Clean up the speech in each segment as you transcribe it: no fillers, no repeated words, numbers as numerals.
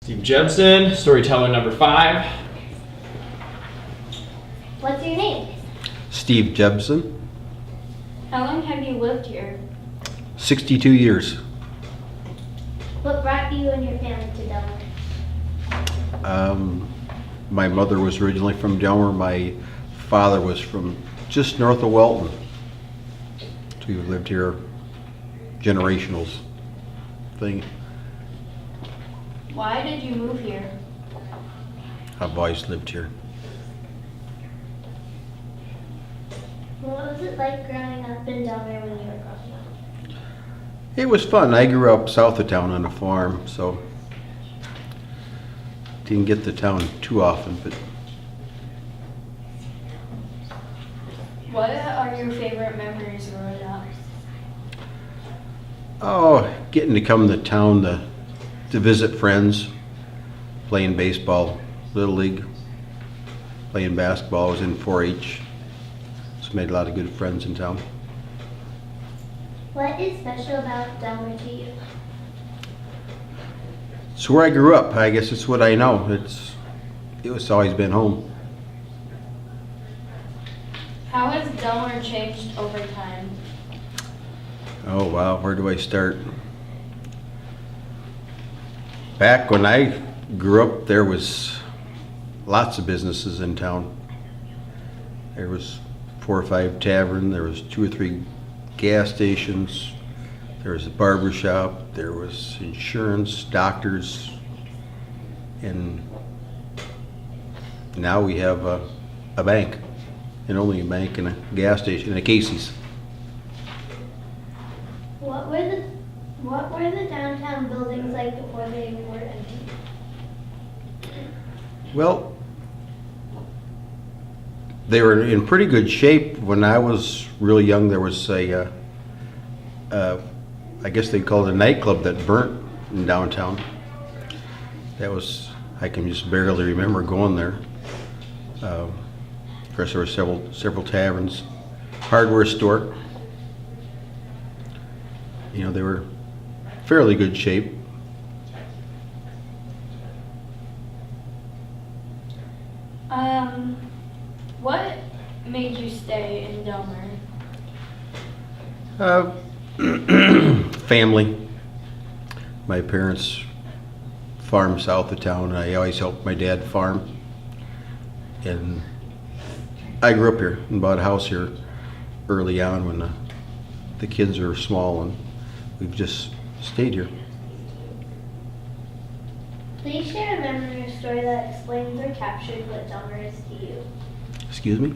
Steve Jebsen, storyteller number 5. What's your name? Steve Jebsen, How long have you lived here? 62 years. What brought you and your family to Delmar? My mother was originally from Delmar. My father was from just north of Welton. So we lived here, generationals thing. Why did you move here? I've always lived here. What was it like growing up in Delmar when you were growing up? It was fun. I grew up south of town on a farm, so didn't get to town too often, but What are your favorite memories growing up? oh, getting to come to town to visit friends, playing baseball, Little League, playing basketball. I was in 4-H, so made a lot of good friends in town. What is special about Delmar to you? It's where I grew up. I guess it's what I know. It was always been home. How has Delmar changed over time? Oh wow, where do I start? Back when I grew up, there was lots of businesses in town. There was 4 or 5 taverns, there was 2 or 3 gas stations, there was a barber shop, there was insurance, doctors, and now we have a bank, and only a bank and a gas station and a Casey's. What were the downtown buildings like before they were empty? Well, they were in pretty good shape. When I was really young, there was I guess they called it a nightclub that burnt in downtown. That was, I can just barely remember going there. Of course, there were several taverns, hardware store. You know, they were fairly good shape. What made you stay in Delmar? Family. My parents farmed south of town, and I always helped my dad farm. And I grew up here and bought a house here early on when the kids were small, and we've just stayed here. Please share a memory or story that explains or captures what Delmar is to you. Excuse me?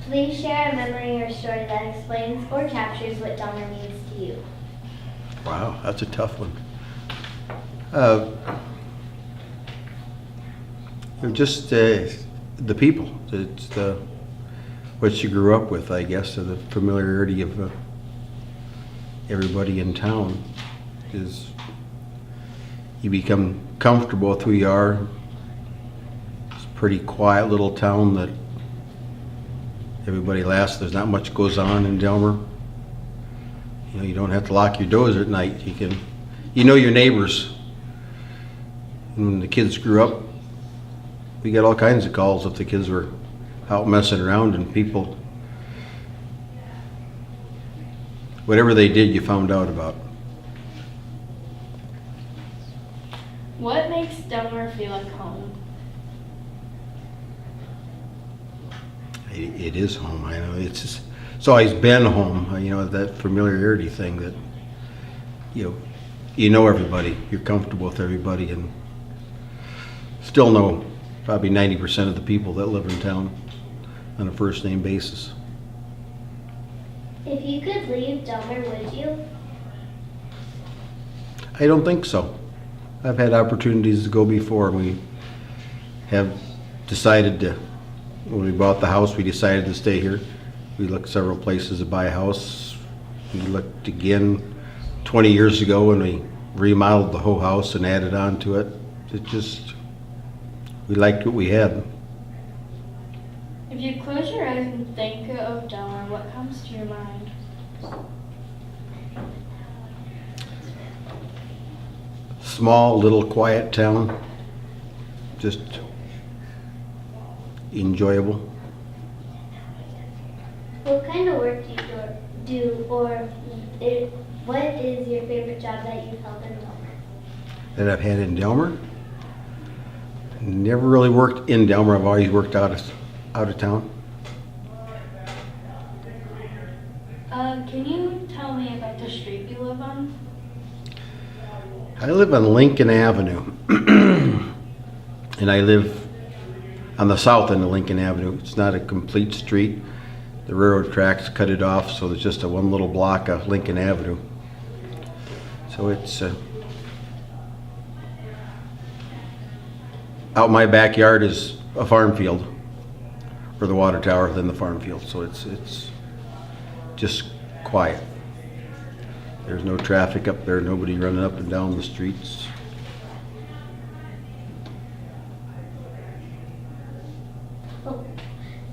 Please share a memory or story that explains or captures what Delmar means to you. Wow, that's a tough one. Just the people. It's what you grew up with, I guess, the familiarity of everybody in town. Is you become comfortable with who you are. It's a pretty quiet little town that everybody laughs. There's not much goes on in Delmar. You know, you don't have to lock your doors at night. You know your neighbors. And when the kids grew up, we got all kinds of calls if the kids were out messing around, and people, whatever they did, you found out about. What makes Delmar feel like home? It is home. I know it's always been home. You know, that familiarity thing that you know everybody. You're comfortable with everybody, and still know probably 90% of the people that live in town on a first name basis. If you could leave Delmar, would you? I don't think so. I've had opportunities to go before, and we have decided to, when we bought the house, we decided to stay here. We looked several places to buy a house. We looked again 20 years ago when we remodeled the whole house and added on to it. We liked what we had. If you close your eyes and think of Delmar, what comes to your mind? small, little, quiet town. Just enjoyable. What kind of work do you do, or what is your favorite job that you've held in Delmar? That I've had in Delmar. Never really worked in Delmar. I've always worked out of town. Can you tell me about the street you live on? I live on Lincoln Avenue. And I live on the south end of Lincoln Avenue. It's not a complete street. The railroad tracks cut it off, so there's just a one little block of Lincoln Avenue. So it's out my backyard is a farm field, or the water tower, then the farm field. So it's just quiet. There's no traffic up there, nobody running up and down the streets. Oh,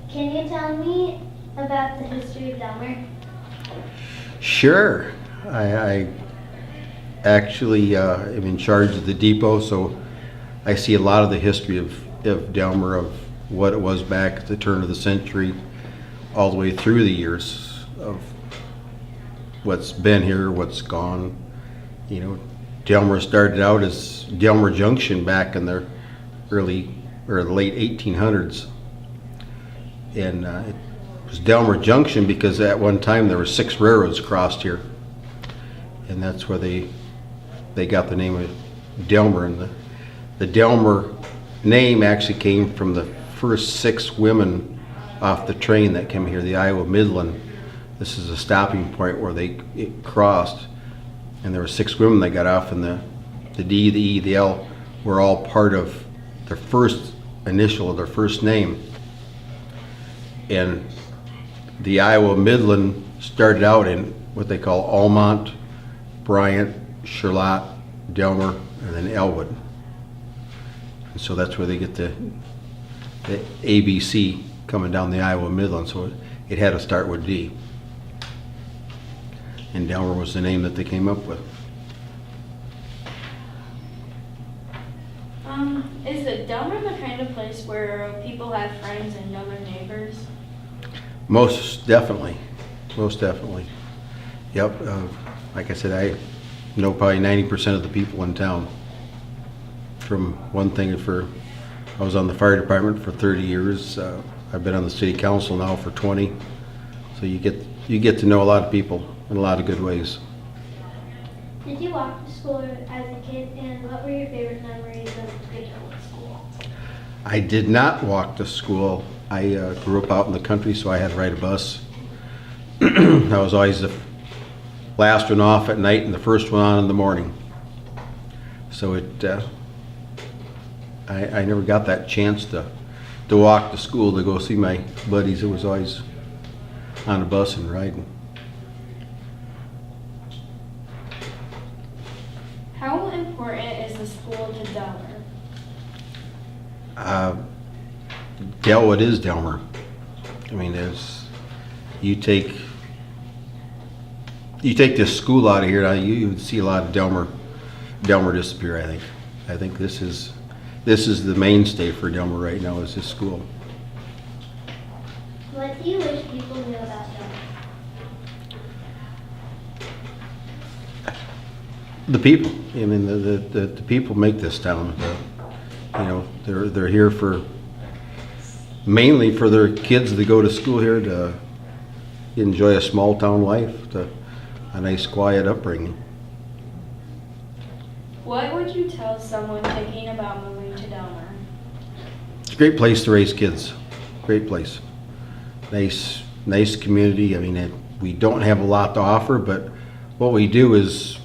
can you tell me about the history of Delmar? Sure. I actually am in charge of the depot, so I see a lot of the history of Delmar, of what it was back at the turn of the century, all the way through the years of what's been here, what's gone. You know, Delmar started out as Delmar Junction back in the early or the late 1800s. And it was Delmar Junction because at one time there were 6 railroads crossed here. And that's where they got the name of Delmar. And the Delmar name actually came from the first 6 women off the train that came here, the Iowa Midland. This is a stopping point where it crossed, and there were 6 women that got off, and the D, the E, the L were all part of their first initial of their first name. And the Iowa Midland started out in what they call Almont, Bryant, Charlotte, Delmar, and then Elwood. And so that's where they get the ABC coming down the Iowa Midland. So it had to start with D. And Delmar was the name that they came up with. Is it Delmar the kind of place where people have friends and know their neighbors? Most definitely. Most definitely. Yep. Like I said, I know probably 90% of the people in town. From one thing, I was on the fire department for 30 years. I've been on the city council now for 20. So you get to know a lot of people in a lot of good ways. Did you walk to school as a kid, and what were your favorite memories of the Delwood School? I did not walk to school. I grew up out in the country, so I had to ride a bus. I was always the last one off at night and the first one on in the morning. So I never got that chance to walk to school to go see my buddies. It was always on a bus and riding. How important is the school to Delmar? Delwood is Delmar. I mean, you take this school out of here, now you would see a lot of Delmar disappear. I think this is the mainstay for Delmar right now, is this school. What do you wish people knew about Delmar? The people. I mean, the people make this town. They're here mainly for their kids that go to school here to enjoy a small town life, a nice quiet upbringing. What would you tell someone thinking about moving to Delmar? It's a great place to raise kids. Great place. Nice community. I mean, we don't have a lot to offer, but what we do is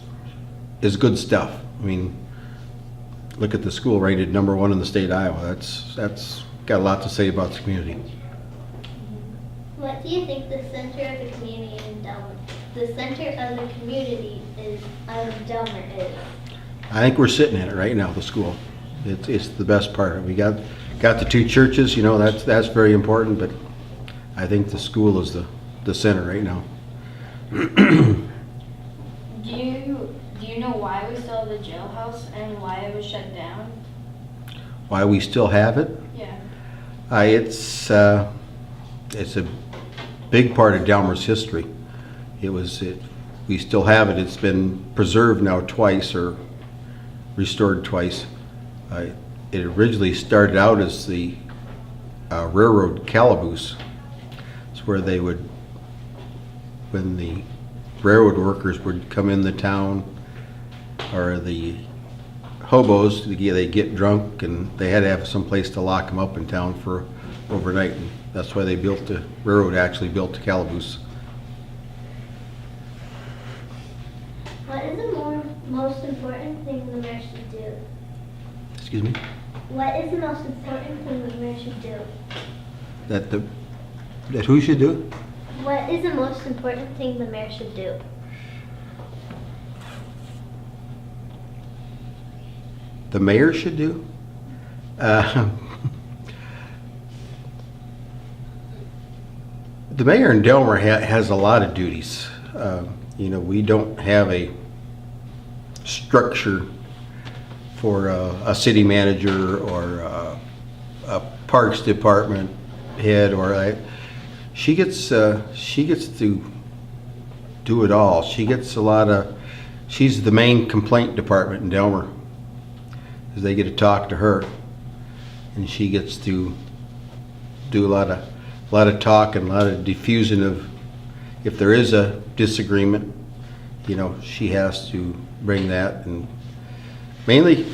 good stuff. I mean, look at the school, rated #1 in the state of Iowa. That's got a lot to say about the community. What do you think the center of the community in Delmar? The center of the community of Delmar is? I think we're sitting in it right now. The school, it's the best part. We got the 2 churches. You know, that's very important. But I think the school is the center right now. Do you know why we still have the jailhouse and why we still have it. Yeah. It's a big part of Delmar's history. We still have it. It's been preserved now twice, or restored twice. It originally started out as the railroad calaboose. It's where they would, when the railroad workers would come in the town, or the hobos, they get drunk and they had to have some place to lock them up in town for overnight. And that's why they built the railroad, actually built the calaboose. What is the most important thing the mayor should do? Excuse me? What is the most important thing the mayor should do? That who should do it? What is the most important thing the mayor should do? The mayor should do? The mayor in Delmar has a lot of duties. We don't have a structure for a city manager or a parks department head, she gets to do it all. She's the main complaint department in Delmar, because they get to talk to her, and she gets to do a lot of talk and a lot of diffusing of, if there is a disagreement, she has to bring that and mainly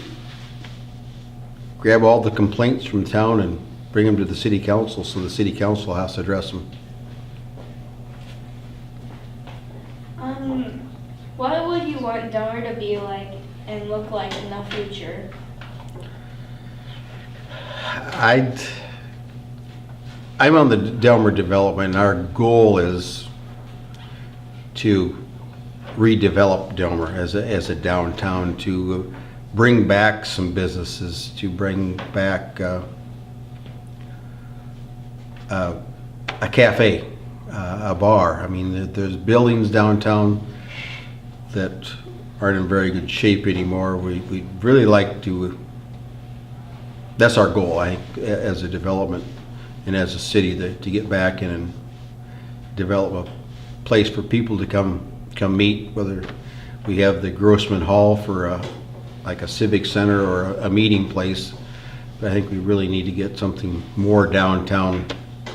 grab all the complaints from town and bring them to the city council, so the city council has to address them. What would you want Delmar to be like and look like in the future? I'm on the Delmar Development, and our goal is to redevelop Delmar as a downtown, to bring back some businesses, to bring back a cafe, a bar. I mean, there's buildings downtown that aren't in very good shape anymore. We'd really like to, that's our goal, I think, as a development and as a city, to get back in and develop a place for people to come meet, whether we have the Grossman Hall for like a civic center or a meeting place. But I think we really need to get something more downtown,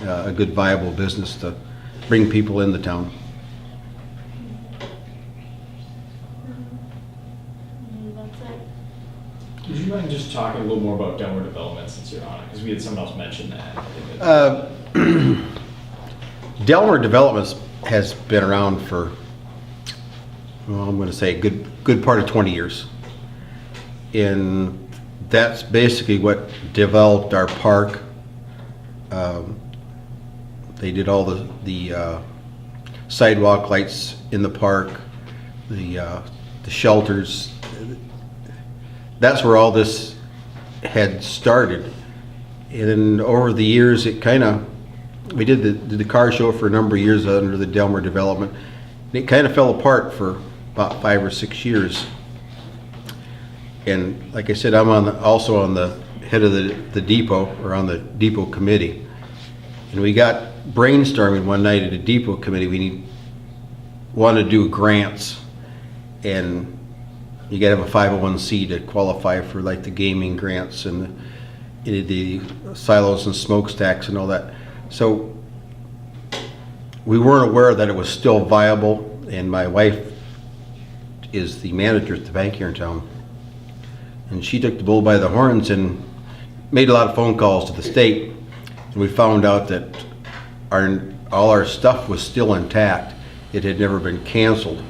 a good viable business to bring people in the town. That's it. Would you mind just talking a little more about Delwood Development since you're on it? Because we had someone else mention that. Delmar Development has been around for, well, I'm going to say a good part of 20 years. And that's basically what developed our park. They did all the sidewalk lights in the park, the shelters. That's where all this had started. And then over the years, we did the car show for a number of years under the Delmar Development. And it kind of fell apart for about 5 or 6 years. And like I said, I'm also on the head of the depot, or on the depot committee. And we got brainstorming one night at a depot committee. We wanted to do grants, and you got to have a 501c to qualify for like the gaming grants and the silos and smokestacks and all that. So we weren't aware that it was still viable, and my wife is the manager at the bank here in town. And she took the bull by the horns and made a lot of phone calls to the state. And we found out that all our stuff was still intact. It had never been canceled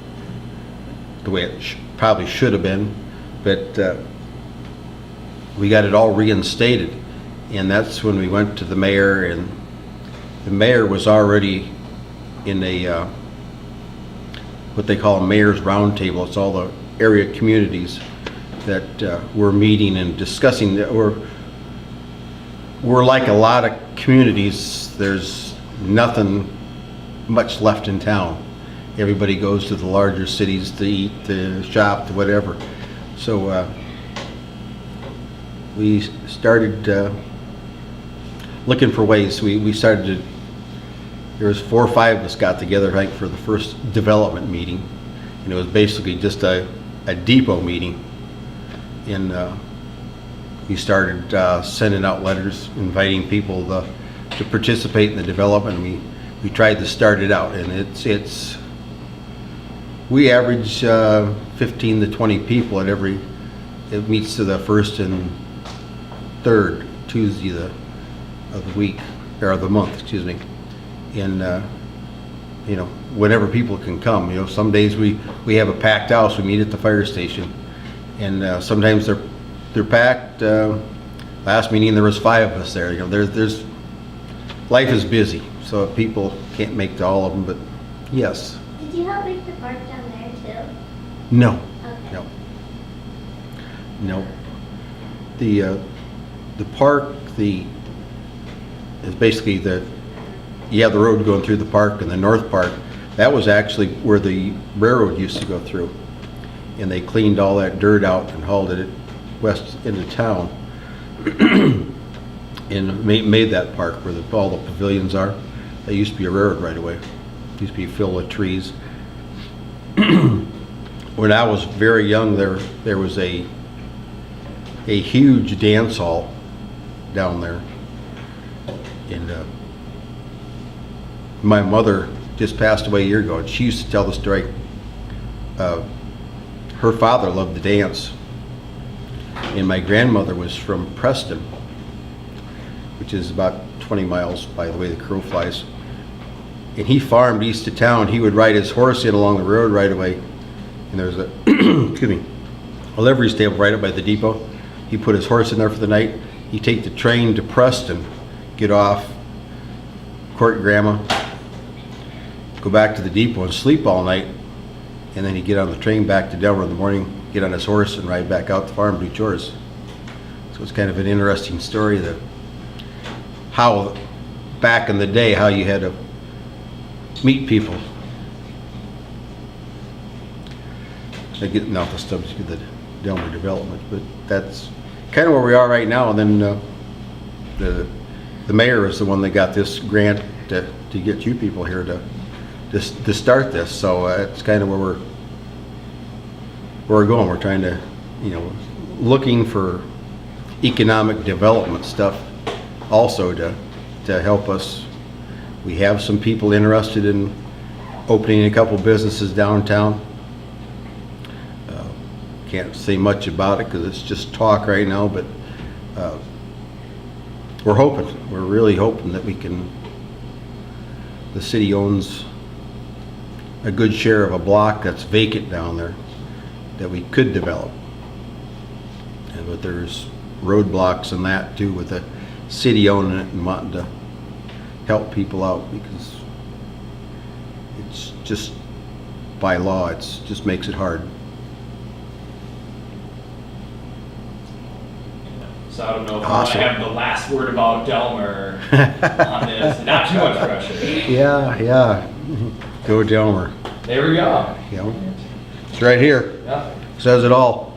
the way it probably should have been. But we got it all reinstated. And that's when we went to the mayor, and the mayor was already in a what they call a mayor's roundtable. It's all the area communities that we're meeting and discussing. That we're like a lot of communities. There's nothing much left in town. Everybody goes to the larger cities to eat, to shop, to whatever. So we started looking for ways. We started to, there was 4 or 5 of us got together, I think, for the first development meeting. And it was basically just a depot meeting. And we started sending out letters, inviting people to participate in the development. We tried to start it out, and we average 15 to 20 people at every, it meets to the first and third Tuesday of the week, or of the month, excuse me. And you know, whenever people can come. You know, some days we have a packed house. We meet at the fire station, and sometimes they're packed. Last meeting there was 5 of us there. You know, there's life is busy, so people can't make to all of them. But yes. Did you help make the park down there too? No. Okay. No. The park, is basically you have the road going through the park, and the north park, that was actually where the railroad used to go through. And they cleaned all that dirt out and hauled it west into town and made that park where all the pavilions are. That used to be a railroad right away. It used to be filled with trees. When I was very young, there was a huge dance hall down there. And my mother just passed away a year ago, and she used to tell the story. Her father loved to dance, and my grandmother was from Preston, which is about 20 miles by the way the crow flies. And he farmed east of town. He would ride his horse in along the road right away, and there's a excuse me, a livery stable right up by the depot. He put his horse in there for the night. He'd take the train to Preston, get off, court grandma, go back to the depot and sleep all night, and then he'd get on the train back to Delmar in the morning, get on his horse and ride back out to the farm, do chores. So it's kind of an interesting story that how back in the day how you had to meet people. I'm getting off the subject of the Delmar development, but that's kind of where we are right now. And then the mayor is the one that got this grant to get you people here to start this. So it's kind of where we're going. We're trying to, you know, looking for economic development stuff also to help us. We have some people interested in opening a couple businesses downtown. Can't say much about it because it's just talk right now, but we're really hoping that we can, the city owns a good share of a block that's vacant down there that we could develop. But there's roadblocks and that too with the city owning it and wanting to help people out, because it's just by law, it's just makes it hard. So I don't know if Awesome. I have the last word about Delmar on this. Not too much pressure. Yeah. Go Delmar. There we go. You know, it's right here. Yeah. Says it all.